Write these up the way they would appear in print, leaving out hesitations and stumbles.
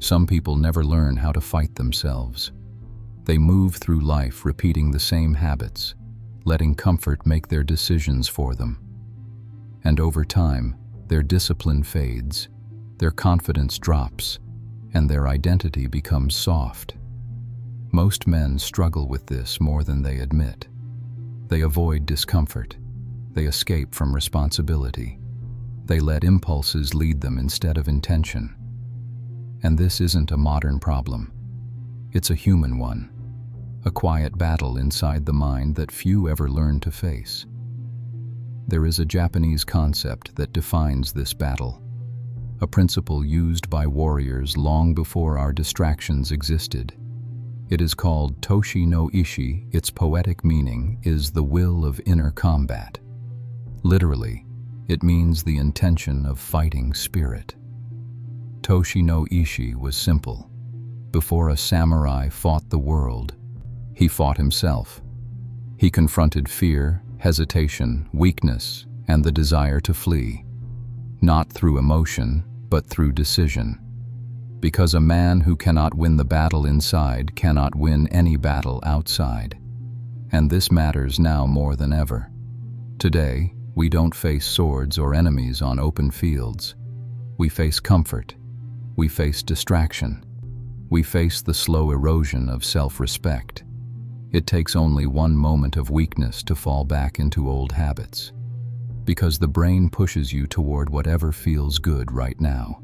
Some people never learn how to fight themselves. They move through life repeating the same habits, letting comfort make their decisions for them. And over time, their discipline fades, their confidence drops, and their identity becomes soft. Most men struggle with this more than they admit. They avoid discomfort. They escape from responsibility. They let impulses lead them instead of intention. And this isn't a modern problem. It's a human one, a quiet battle inside the mind that few ever learn to face. There is a Japanese concept that defines this battle, a principle used by warriors long before our distractions existed. It is called ToshiNoIshi. Its poetic meaning is the will of inner combat. Literally, it means the intention of fighting spirit. ToshiNoIshi was simple. Before a samurai fought the world, he fought himself. He confronted fear, hesitation, weakness, and the desire to flee, not through emotion, but through decision. Because a man who cannot win the battle inside cannot win any battle outside. And this matters now more than ever. Today, we don't face swords or enemies on open fields. We face comfort. We face distraction. We face the slow erosion of self-respect. It takes only one moment of weakness to fall back into old habits. Because the brain pushes you toward whatever feels good right now.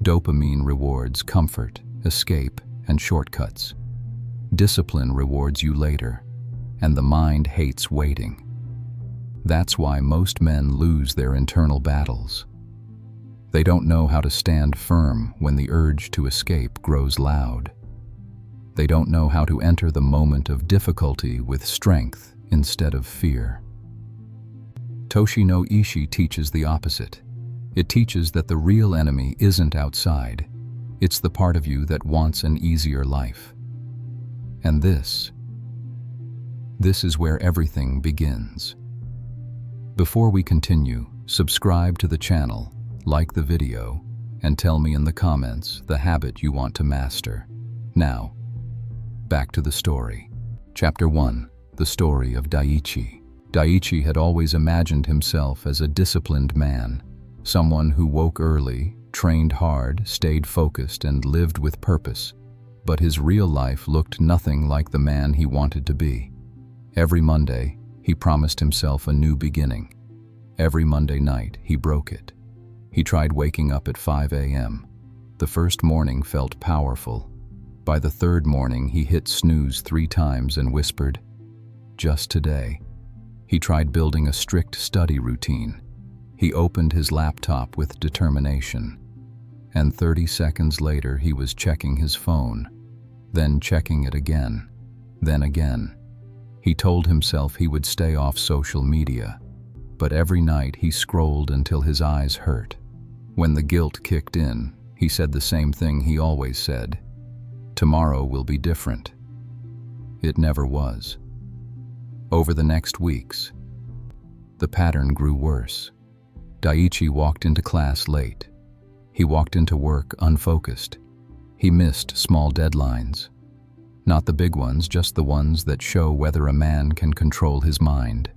Dopamine rewards comfort, escape, and shortcuts. Discipline rewards you later, and the mind hates waiting. That's why most men lose their internal battles. They don't know how to stand firm when the urge to escape grows loud. They don't know how to enter the moment of difficulty with strength instead of fear. ToshiNoIshi teaches the opposite. It teaches that the real enemy isn't outside. It's the part of you that wants an easier life. And this is where everything begins. Before we continue, subscribe to the channel, like the video, and tell me in the comments the habit you want to master. Now, back to the story. Chapter 1. The story of Daichi. Daichi had always imagined himself as a disciplined man, someone who woke early, trained hard, stayed focused, and lived with purpose. But his real life looked nothing like the man he wanted to be. Every Monday, he promised himself a new beginning. Every Monday night, he broke it. He tried waking up at 5 a.m. The first morning felt powerful. By the third morning, he hit snooze 3 times and whispered, "Just today." He tried building a strict study routine. He opened his laptop with determination. And 30 seconds later, he was checking his phone, then checking it again, then again. He told himself he would stay off social media, but every night he scrolled until his eyes hurt. When the guilt kicked in, he said the same thing he always said: "Tomorrow will be different." It never was. Over the next weeks, the pattern grew worse. Daichi walked into class late. He walked into work unfocused. He missed small deadlines. Not the big ones, just the ones that show whether a man can control his mind.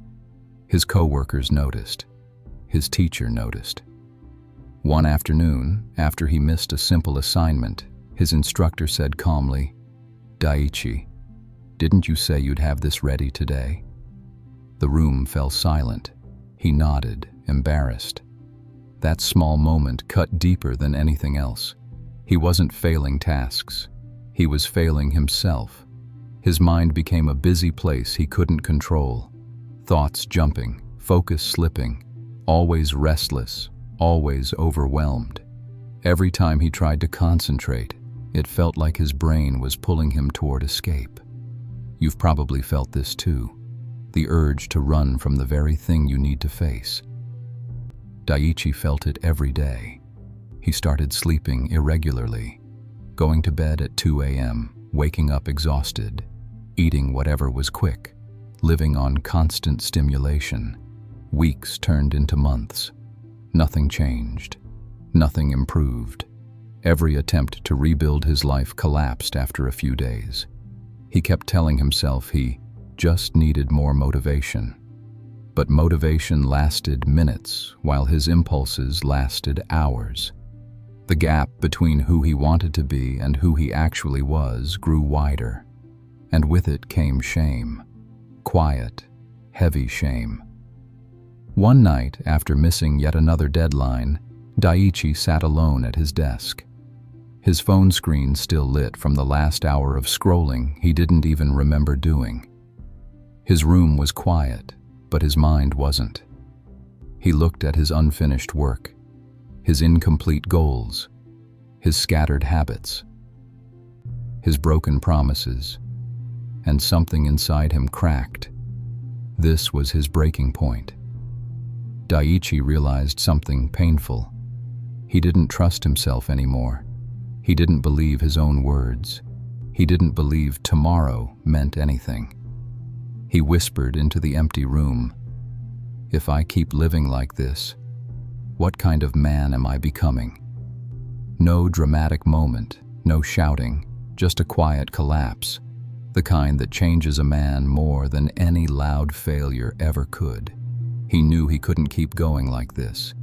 His coworkers noticed. His teacher noticed. One afternoon, after he missed a simple assignment, his instructor said calmly, "Daichi, didn't you say you'd have this ready today?" The room fell silent. He nodded, embarrassed. That small moment cut deeper than anything else. He wasn't failing tasks. He was failing himself. His mind became a busy place he couldn't control. Thoughts jumping, focus slipping, always restless, always overwhelmed. Every time he tried to concentrate, it felt like his brain was pulling him toward escape. You've probably felt this too. The urge to run from the very thing you need to face. Daichi felt it every day. He started sleeping irregularly, going to bed at 2 a.m., waking up exhausted, eating whatever was quick, living on constant stimulation. Weeks turned into months. Nothing changed. Nothing improved. Every attempt to rebuild his life collapsed after a few days. He kept telling himself he just needed more motivation. But motivation lasted minutes, while his impulses lasted hours. The gap between who he wanted to be and who he actually was grew wider, and with it came shame. Quiet, heavy shame. One night, after missing yet another deadline, Daichi sat alone at his desk. His phone screen still lit from the last hour of scrolling he didn't even remember doing. His room was quiet, but his mind wasn't. He looked at his unfinished work, his incomplete goals, his scattered habits, his broken promises, and something inside him cracked. This was his breaking point. Daichi realized something painful. He didn't trust himself anymore. He didn't believe his own words. He didn't believe tomorrow meant anything. He whispered into the empty room, "If I keep living like this, what kind of man am I becoming?" No dramatic moment, no shouting, just a quiet collapse, the kind that changes a man more than any loud failure ever could. He knew he couldn't keep going like this.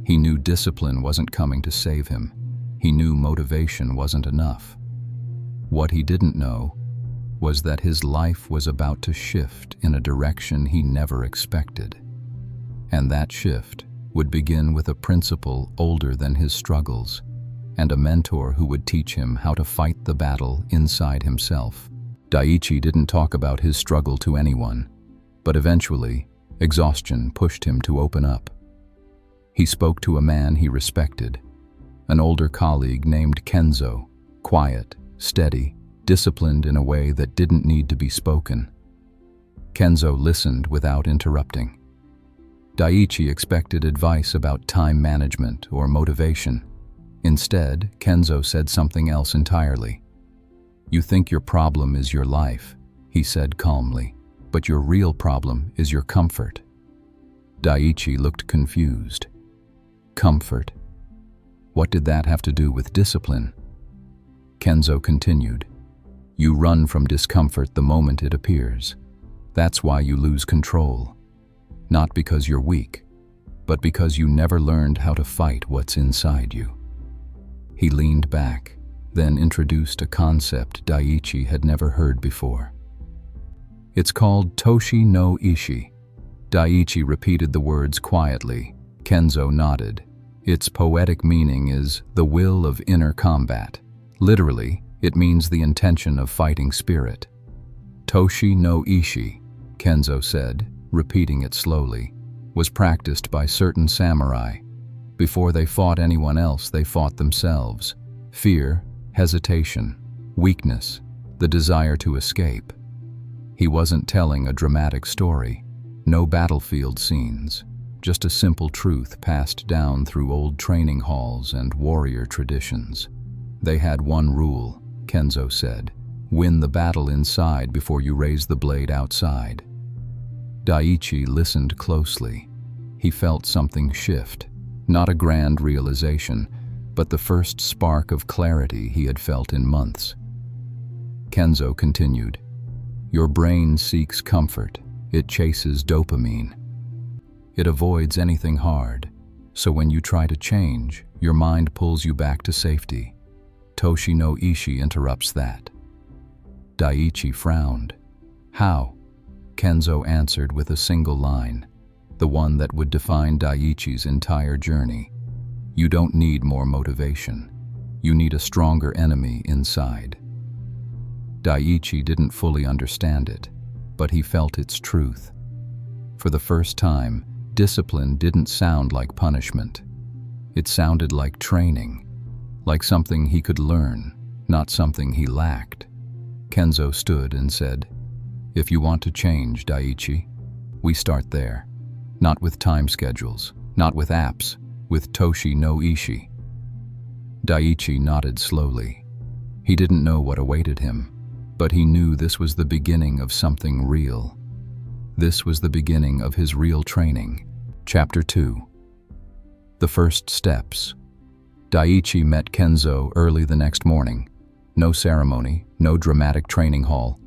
He knew discipline wasn't coming to save him. He knew motivation wasn't enough. What he didn't know was that his life was about to shift in a direction he never expected. And that shift would begin with a principal older than his struggles, and a mentor who would teach him how to fight the battle inside himself. Daichi didn't talk about his struggle to anyone, but eventually, exhaustion pushed him to open up. He spoke to a man he respected, an older colleague named Kenzo, quiet, steady, disciplined in a way that didn't need to be spoken. Kenzo listened without interrupting. Daichi expected advice about time management or motivation. Instead, Kenzo said something else entirely. "You think your problem is your life," he said calmly, "but your real problem is your comfort." Daichi looked confused. Comfort? What did that have to do with discipline? Kenzo continued, "You run from discomfort the moment it appears. That's why you lose control. Not because you're weak, but because you never learned how to fight what's inside you." He leaned back, then introduced a concept Daichi had never heard before. "It's called ToshiNoIshi." Daichi repeated the words quietly. Kenzo nodded. Its poetic meaning is the will of inner combat. Literally, it means the intention of fighting spirit. ToshiNoIshi, Kenzo said, repeating it slowly, was practiced by certain samurai. Before they fought anyone else, they fought themselves. Fear, hesitation, weakness, the desire to escape. He wasn't telling a dramatic story, no battlefield scenes, just a simple truth passed down through old training halls and warrior traditions. They had one rule, Kenzo said: win the battle inside before you raise the blade outside. Daichi listened closely. He felt something shift, not a grand realization, but the first spark of clarity he had felt in months. Kenzo continued, "Your brain seeks comfort. It chases dopamine. It avoids anything hard, so when you try to change, your mind pulls you back to safety. ToshiNoIshi interrupts that." Daichi frowned. "How?" Kenzo answered with a single line, the one that would define Daichi's entire journey. "You don't need more motivation. You need a stronger enemy inside." Daichi didn't fully understand it, but he felt its truth. For the first time, discipline didn't sound like punishment. It sounded like training, like something he could learn, not something he lacked. Kenzo stood and said, "If you want to change, Daichi, we start there. Not with time schedules, not with apps, with ToshiNoIshi." Daichi nodded slowly. He didn't know what awaited him, but he knew this was the beginning of something real. This was the beginning of his real training. Chapter 2. The First Steps. Daichi met Kenzo early the next morning. No ceremony, no dramatic training hall,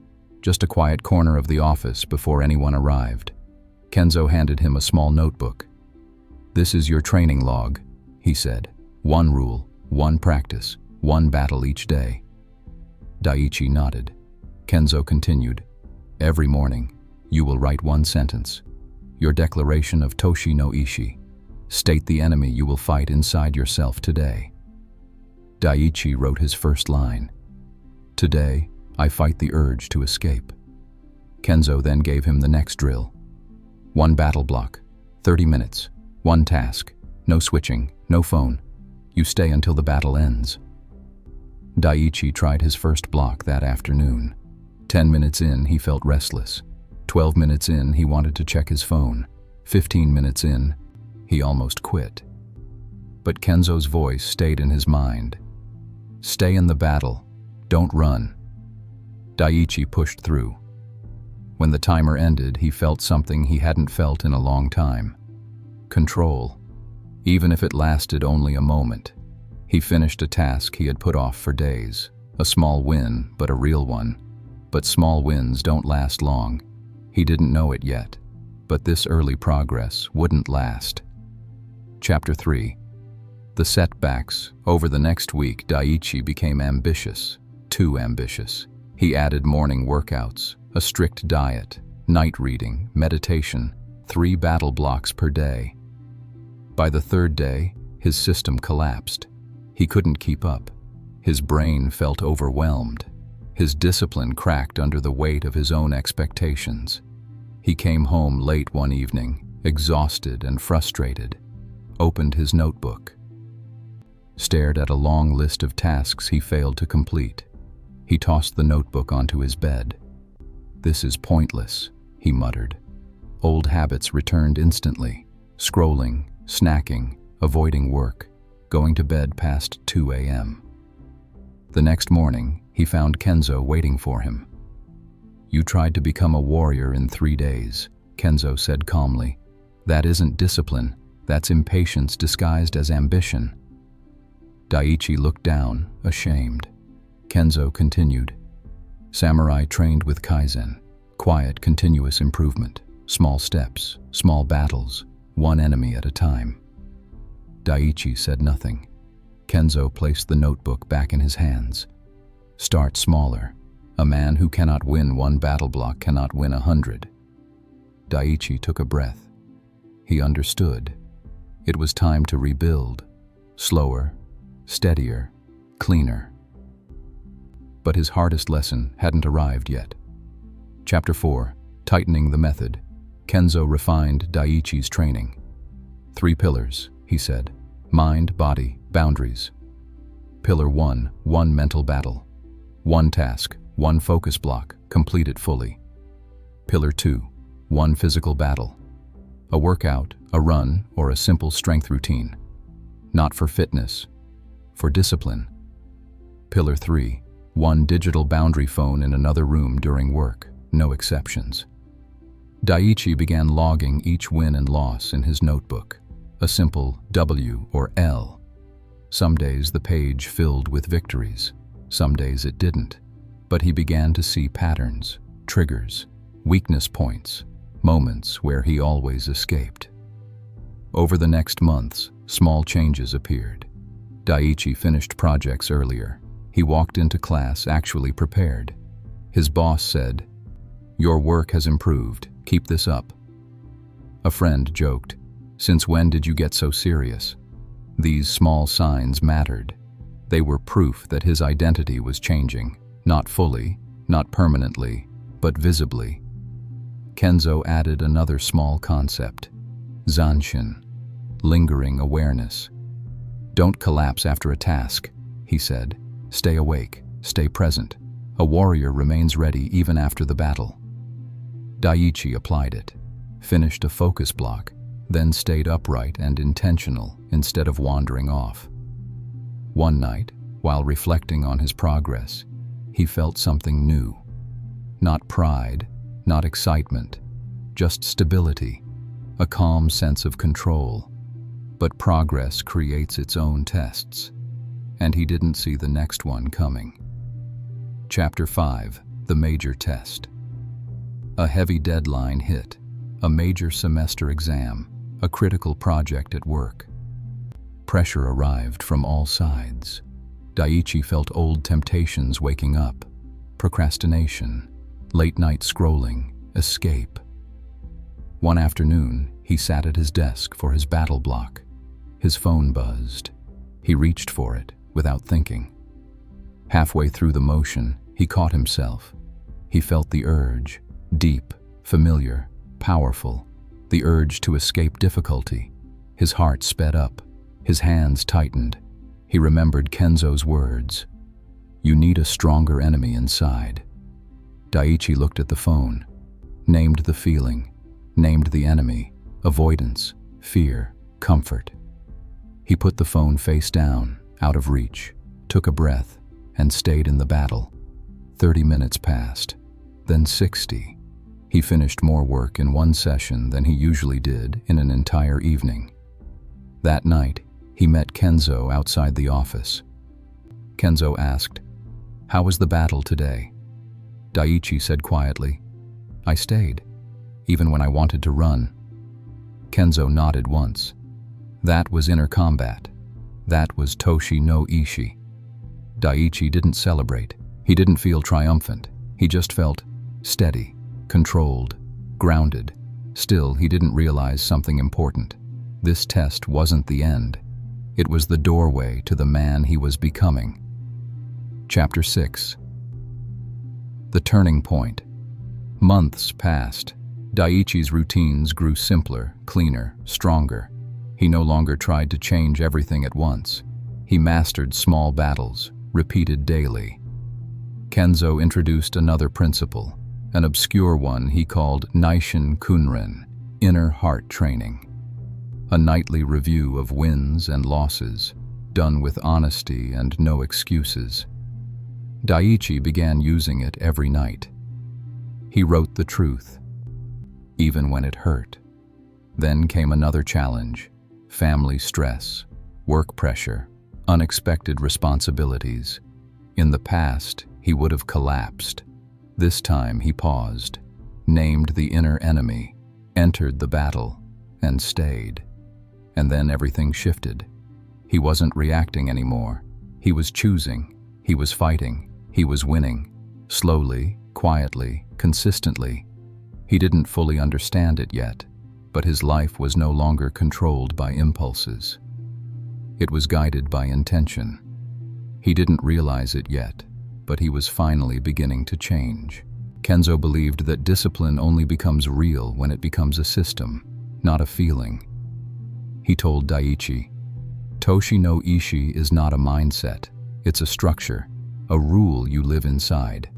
just a quiet corner of the office before anyone arrived. Kenzo handed him a small notebook. "This is your training log," he said. "One rule, one practice, one battle each day." Daichi nodded. Kenzo continued. "Every morning, you will write one sentence. Your declaration of ToshiNoIshi. State the enemy you will fight inside yourself today." Daichi wrote his first line. "Today, I fight the urge to escape." Kenzo then gave him the next drill. One battle block, 30 minutes, one task, no switching, no phone. You stay until the battle ends. Daichi tried his first block that afternoon. 10 minutes in, he felt restless. 12 minutes in, he wanted to check his phone. 15 minutes in, he almost quit. But Kenzo's voice stayed in his mind. "Stay in the battle. Don't run." Daichi pushed through. When the timer ended, he felt something he hadn't felt in a long time. Control. Even if it lasted only a moment. He finished a task he had put off for days. A small win, but a real one. But small wins don't last long. He didn't know it yet. But this early progress wouldn't last. Chapter 3. The setbacks. Over the next week, Daichi became ambitious. Too ambitious. He added morning workouts, a strict diet, night reading, meditation, 3 battle blocks per day. By the 3rd day, his system collapsed. He couldn't keep up. His brain felt overwhelmed. His discipline cracked under the weight of his own expectations. He came home late one evening, exhausted and frustrated, opened his notebook, stared at a long list of tasks he failed to complete. He tossed the notebook onto his bed. "This is pointless," he muttered. Old habits returned instantly, scrolling, snacking, avoiding work, going to bed past 2 a.m. The next morning, he found Kenzo waiting for him. "You tried to become a warrior in 3 days," Kenzo said calmly. "That isn't discipline, that's impatience disguised as ambition." Daichi looked down, ashamed. Kenzo continued. "Samurai trained with Kaizen. Quiet, continuous improvement. Small steps, small battles, one enemy at a time." Daichi said nothing. Kenzo placed the notebook back in his hands. "Start smaller. A man who cannot win 1 battle block cannot win 100. Daichi took a breath. He understood. It was time to rebuild. Slower, steadier, cleaner. But his hardest lesson hadn't arrived yet. Chapter 4. Tightening the Method. Kenzo refined Daichi's training. 3 pillars, he said. Mind, body, boundaries. Pillar 1, 1 mental battle. 1 task, 1 focus block, complete it fully. Pillar 2, 1 physical battle. A workout, a run, or a simple strength routine. Not for fitness, for discipline. Pillar 3, 1 digital boundary phone in another room during work, no exceptions. Daichi began logging each win and loss in his notebook, a simple W or L. Some days the page filled with victories, some days it didn't, but he began to see patterns, triggers, weakness points, moments where he always escaped. Over the next months, small changes appeared. Daichi finished projects earlier. He walked into class actually prepared. His boss said, "Your work has improved. Keep this up." A friend joked, "Since when did you get so serious?" These small signs mattered. They were proof that his identity was changing, not fully, not permanently, but visibly. Kenzo added another small concept, zanshin, lingering awareness. "Don't collapse after a task," he said. "Stay awake, stay present. A warrior remains ready even after the battle." Daichi applied it, finished a focus block, then stayed upright and intentional instead of wandering off. One night, while reflecting on his progress, he felt something new. Not pride, not excitement, just stability, a calm sense of control. But progress creates its own tests. and he didn't see the next one coming. Chapter 5: The Major Test. A heavy deadline hit, a major semester exam, a critical project at work. Pressure arrived from all sides. Daichi felt old temptations waking up: procrastination, late-night scrolling, escape. One afternoon, he sat at his desk for his battle block. His phone buzzed. He reached for it without thinking. Halfway through the motion, he caught himself. He felt the urge, deep, familiar, powerful, the urge to escape difficulty. His heart sped up. His hands tightened. He remembered Kenzo's words. "You need a stronger enemy inside." Daichi looked at the phone, named the feeling, named the enemy: avoidance, fear, comfort. He put the phone face down, out of reach, took a breath, and stayed in the battle. 30 minutes passed, then 60. He finished more work in one session than he usually did in an entire evening. That night, he met Kenzo outside the office. Kenzo asked, "How was the battle today?" Daichi said quietly, "I stayed, even when I wanted to run." Kenzo nodded once. That was inner combat. That was ToshiNoIshi. Daichi didn't celebrate. He didn't feel triumphant. He just felt steady, controlled, grounded. Still, he didn't realize something important. This test wasn't the end. It was the doorway to the man he was becoming. Chapter 6. The Turning Point. Months passed. Daichi's routines grew simpler, cleaner, stronger. He no longer tried to change everything at once. He mastered small battles, repeated daily. Kenzo introduced another principle, an obscure one he called Naishin Kunren, inner heart training. A nightly review of wins and losses, done with honesty and no excuses. Daichi began using it every night. He wrote the truth, even when it hurt. Then came another challenge: family stress, work pressure, unexpected responsibilities. In the past, he would have collapsed. This time he paused, named the inner enemy, entered the battle, and stayed. And then everything shifted. He wasn't reacting anymore. He was choosing. He was fighting. He was winning. Slowly, quietly, consistently. He didn't fully understand it yet, but his life was no longer controlled by impulses. It was guided by intention. He didn't realize it yet, but he was finally beginning to change. Kenzo believed that discipline only becomes real when it becomes a system, not a feeling. He told Daichi, "ToshiNoIshi is not a mindset, it's a structure, a rule you live inside."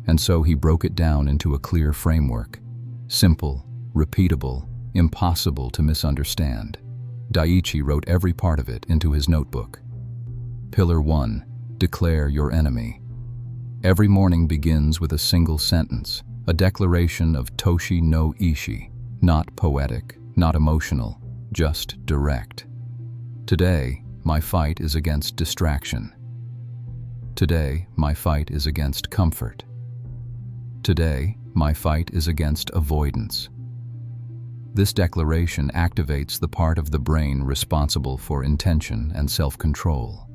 And so he broke it down into a clear framework, simple, repeatable, impossible to misunderstand. Daichi wrote every part of it into his notebook. Pillar 1. Declare your enemy. Every morning begins with a single sentence, a declaration of ToshiNoIshi, not poetic, not emotional, just direct. Today, my fight is against distraction. Today, my fight is against comfort. Today, my fight is against avoidance. This declaration activates the part of the brain responsible for intention and self-control.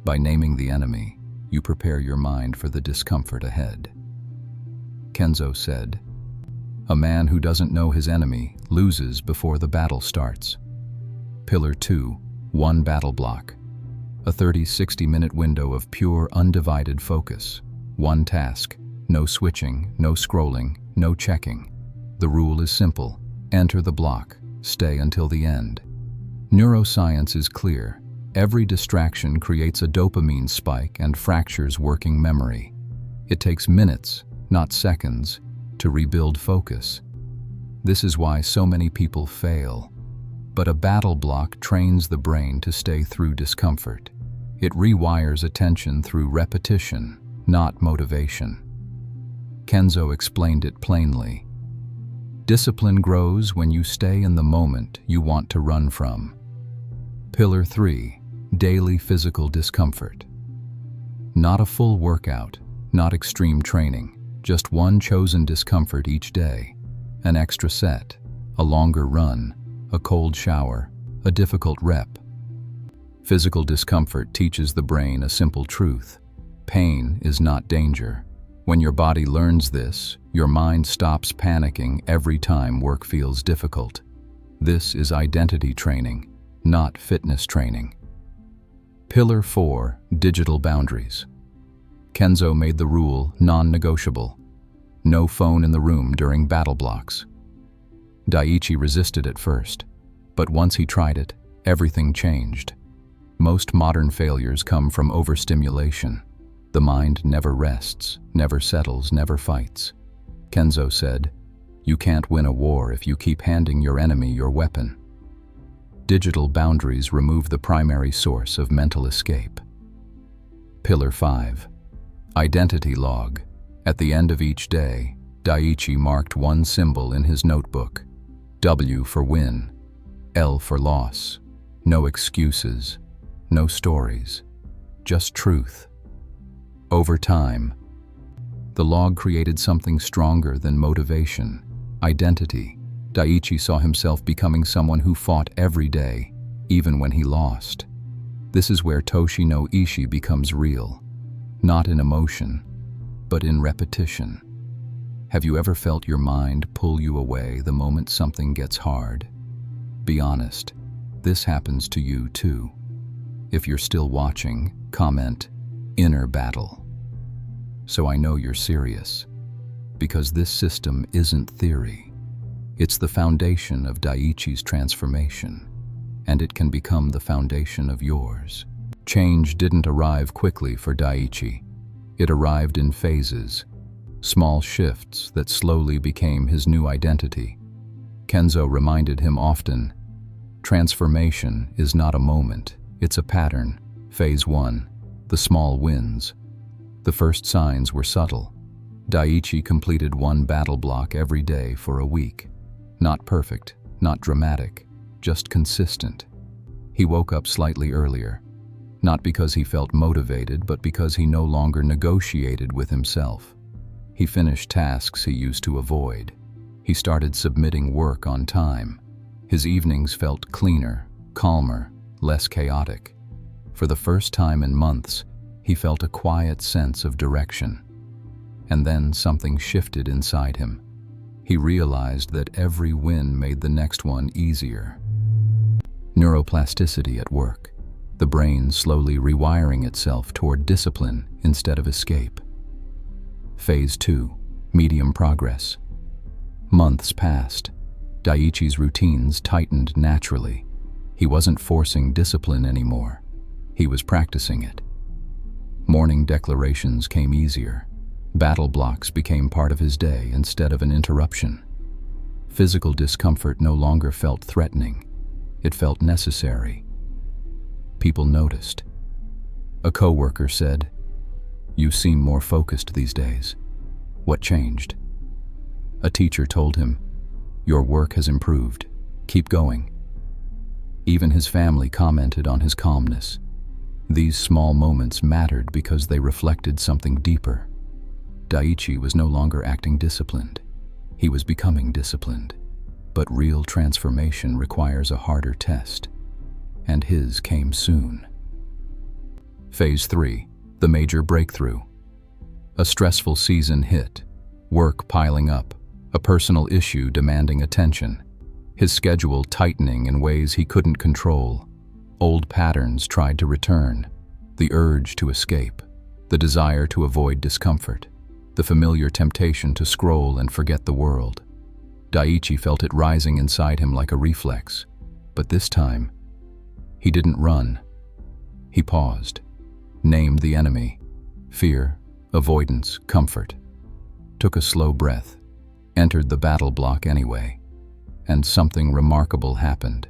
By naming the enemy, you prepare your mind for the discomfort ahead. Kenzo said, "A man who doesn't know his enemy loses before the battle starts." Pillar 2. One battle block. A 30-60-minute window of pure, undivided focus. One task. No switching, no scrolling, no checking. The rule is simple. Enter the block. Stay until the end. Neuroscience is clear. Every distraction creates a dopamine spike and fractures working memory. It takes minutes, not seconds, to rebuild focus. This is why so many people fail. But a battle block trains the brain to stay through discomfort. It rewires attention through repetition, not motivation. Kenzo explained it plainly. Discipline grows when you stay in the moment you want to run from. Pillar 3. daily physical discomfort. Not a full workout, not extreme training, just one chosen discomfort each day. An extra set, a longer run, a cold shower, a difficult rep. Physical discomfort teaches the brain a simple truth. Pain is not danger. When your body learns this, your mind stops panicking every time work feels difficult. This is identity training, not fitness training. Pillar 4, digital boundaries. Kenzo made the rule non-negotiable. No phone in the room during battle blocks. Daichi resisted at first, but once he tried it, everything changed. Most modern failures come from overstimulation. The mind never rests, never settles, never fights. Kenzo said, "You can't win a war if you keep handing your enemy your weapon." Digital boundaries remove the primary source of mental escape. Pillar 5. Identity log. At the end of each day, Daichi marked one symbol in his notebook. W for win, L for loss. No excuses, no stories, just truth. Over time, the log created something stronger than motivation, identity. Daichi saw himself becoming someone who fought every day, even when he lost. This is where ToshiNoIshi becomes real, not in emotion, but in repetition. Have you ever felt your mind pull you away the moment something gets hard? Be honest, this happens to you too. If you're still watching, comment, "Inner battle." So I know you're serious, because this system isn't theory. It's the foundation of Daichi's transformation, and it can become the foundation of yours. Change didn't arrive quickly for Daichi. It arrived in phases, small shifts that slowly became his new identity. Kenzo reminded him often, transformation is not a moment, it's a pattern. Phase 1, the small wins. The first signs were subtle. Daichi completed one battle block every day for a week. Not perfect, not dramatic, just consistent. He woke up slightly earlier, not because he felt motivated, but because he no longer negotiated with himself. He finished tasks he used to avoid. He started submitting work on time. His evenings felt cleaner, calmer, less chaotic. For the first time in months, he felt a quiet sense of direction. And then something shifted inside him. He realized that every win made the next one easier. Neuroplasticity at work. The brain slowly rewiring itself toward discipline instead of escape. Phase 2, medium progress. Months passed. Daichi's routines tightened naturally. He wasn't forcing discipline anymore. He was practicing it. Morning declarations came easier. Battle blocks became part of his day instead of an interruption. Physical discomfort no longer felt threatening. It felt necessary. People noticed. A coworker said, "You seem more focused these days. What changed?" A teacher told him, "Your work has improved. Keep going." Even his family commented on his calmness. These small moments mattered because they reflected something deeper. Daichi was no longer acting disciplined. He was becoming disciplined. But real transformation requires a harder test, and his came soon. Phase 3, the major breakthrough. A stressful season hit, work piling up, a personal issue demanding attention, his schedule tightening in ways he couldn't control. Old patterns tried to return, the urge to escape, the desire to avoid discomfort, the familiar temptation to scroll and forget the world. Daichi felt it rising inside him like a reflex, but this time, he didn't run. He paused, named the enemy, fear, avoidance, comfort, took a slow breath, entered the battle block anyway, and something remarkable happened.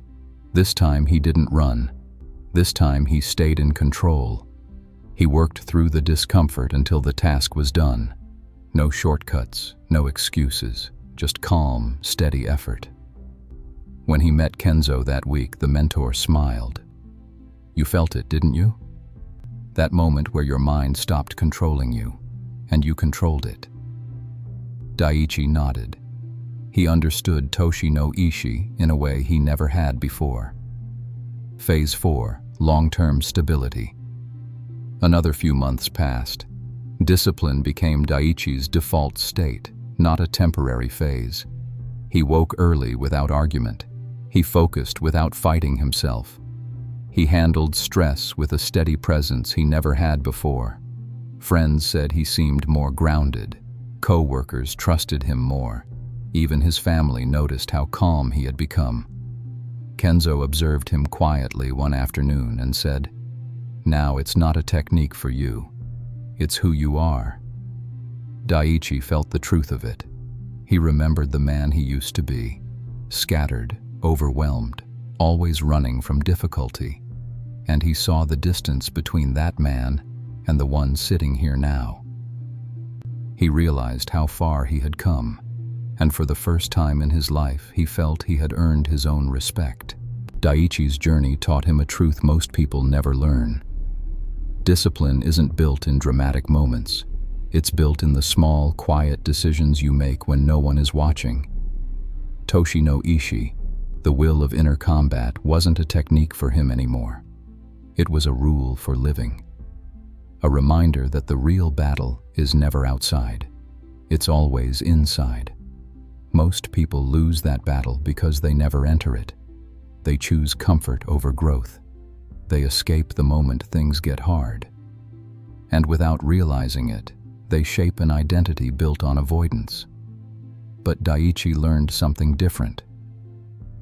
This time he didn't run. This time he stayed in control. He worked through the discomfort until the task was done. No shortcuts, no excuses, just calm, steady effort. When he met Kenzo that week, the mentor smiled. You felt it, didn't you? That moment where your mind stopped controlling you, and you controlled it. Daichi nodded. He understood ToshiNoIshi in a way he never had before. Phase 4, long-term stability. Another few months passed. Discipline became Daichi's default state, not a temporary phase. He woke early without argument. He focused without fighting himself. He handled stress with a steady presence he never had before. Friends said he seemed more grounded. Co-workers trusted him more. Even his family noticed how calm he had become. Kenzo observed him quietly one afternoon and said, "Now it's not a technique for you. It's who you are." Daichi felt the truth of it. He remembered the man he used to be, scattered, overwhelmed, always running from difficulty. And he saw the distance between that man and the one sitting here now. He realized how far he had come, and for the first time in his life he felt he had earned his own respect. Daichi's journey taught him a truth most people never learn. Discipline isn't built in dramatic moments. It's built in the small, quiet decisions you make when no one is watching. ToshiNoIshi, the will of inner combat, wasn't a technique for him anymore. It was a rule for living. A reminder that the real battle is never outside. It's always inside. Most people lose that battle because they never enter it. They choose comfort over growth. They escape the moment things get hard. And without realizing it, they shape an identity built on avoidance. But Daichi learned something different.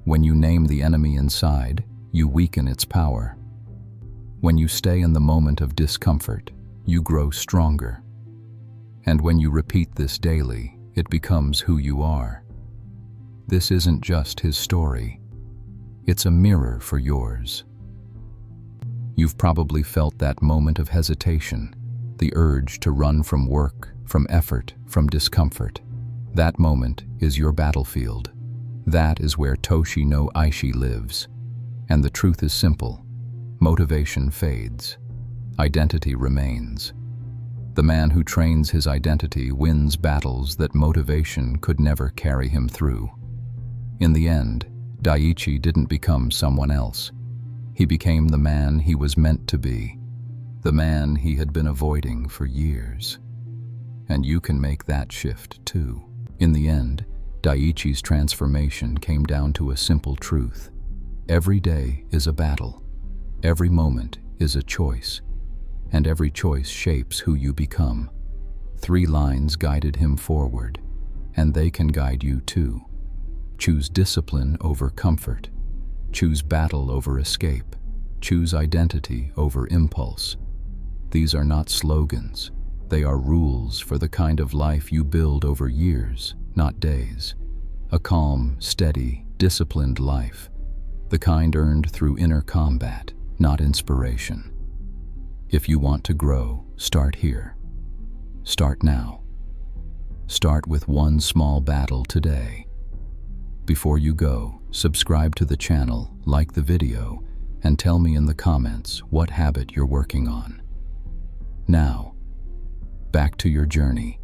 When you name the enemy inside, you weaken its power. When you stay in the moment of discomfort, you grow stronger. And when you repeat this daily, it becomes who you are. This isn't just his story. It's a mirror for yours. You've probably felt that moment of hesitation, the urge to run from work, from effort, from discomfort. That moment is your battlefield. That is where ToshiNoIshi lives. And the truth is simple. Motivation fades. Identity remains. The man who trains his identity wins battles that motivation could never carry him through. In the end, Daichi didn't become someone else. He became the man he was meant to be, the man he had been avoiding for years. And you can make that shift too. In the end, Daichi's transformation came down to a simple truth. Every day is a battle. Every moment is a choice. And every choice shapes who you become. 3 lines guided him forward, and they can guide you too. Choose discipline over comfort. Choose battle over escape. Choose identity over impulse. These are not slogans. They are rules for the kind of life you build over years, not days. A calm, steady, disciplined life. The kind earned through inner combat, not inspiration. If you want to grow, start here. Start now. Start with one small battle today. Before you go, subscribe to the channel, like the video, and tell me in the comments what habit you're working on. Now, back to your journey.